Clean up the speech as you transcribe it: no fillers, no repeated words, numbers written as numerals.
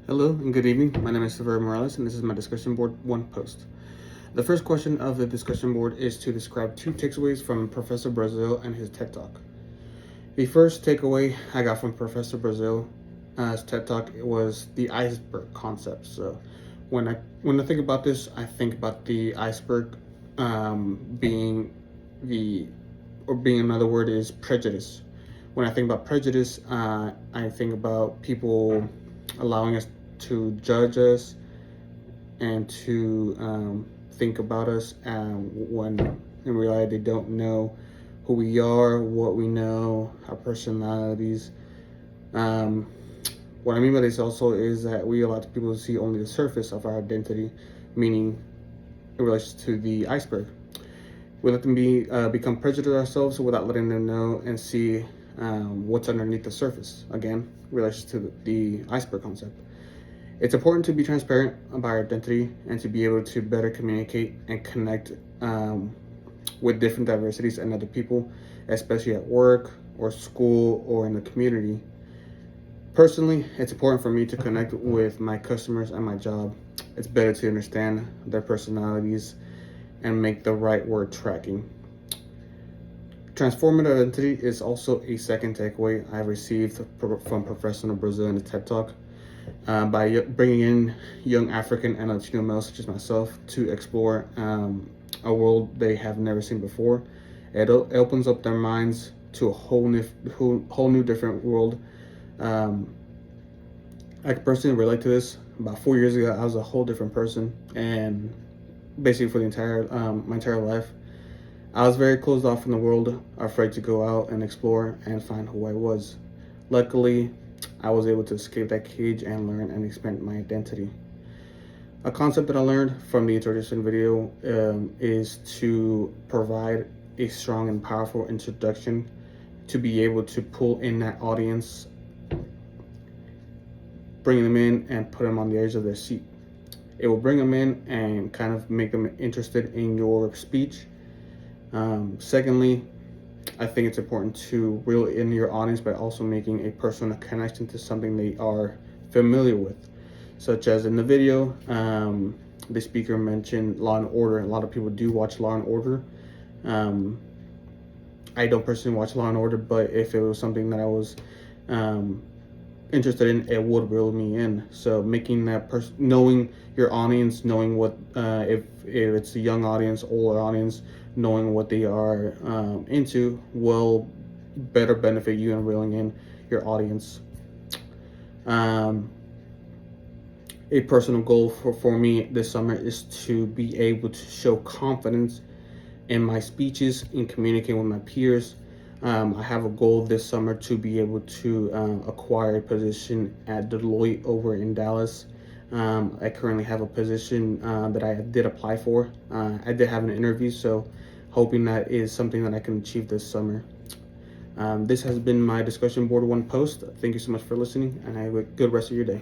Hello and good evening. My name is Severo Morales, and this is my discussion board one post. The first question of the discussion board is to describe two takeaways from Professor Brazil and his TED Talk. The first takeaway I got from Professor Brazil's TED Talk was the iceberg concept. So when I think about this, I think about the iceberg being being another word is prejudice. When I think about prejudice, I think about people allowing us to judge us and to think about us when in reality they don't know who we are, what we know, our personalities. Um, what I mean by this also is that we allow people to see only the surface of our identity, meaning in relation to the iceberg. We let them become prejudiced ourselves without letting them know and see what's underneath the surface. Again, in relation to the iceberg concept. It's important to be transparent about our identity and to be able to better communicate and connect with different diversities and other people, especially at work or school or in the community. Personally, it's important for me to connect with my customers and my job. It's better to understand their personalities and make the right word tracking. Transformative identity is also a second takeaway I received from Professor Brazil in the TED Talk. By bringing in young African and Latino males such as myself to explore a world they have never seen before. It opens up their minds to a whole new different world. I personally relate to this. About 4 years ago, I was a whole different person, and basically for the entire my entire life, I was very closed off from the world, afraid to go out and explore and find who I was. Luckily, I was able to escape that cage and learn and expand my identity. A concept that I learned from the introduction video is to provide a strong and powerful introduction to be able to pull in that audience, bring them in and put them on the edge of their seat. It will bring them in and kind of make them interested in your speech. Secondly, I think it's important to reel in your audience by also making a personal connection to something they are familiar with, such as in the video, the speaker mentioned Law and Order. A lot of people do watch Law and Order. I don't personally watch Law and Order, but if it was something that I was interested in, it would reel me in. So making that knowing your audience, knowing what if it's a young audience, older audience, knowing what they are into will better benefit you in reeling in your audience. A personal goal for me this summer is to be able to show confidence in my speeches, in communicating with my peers. I have a goal this summer to be able to acquire a position at Deloitte over in Dallas. I currently have a position that I did apply for. I did have an interview, so hoping that is something that I can achieve this summer. This has been my discussion board one post. Thank you so much for listening, and have a good rest of your day.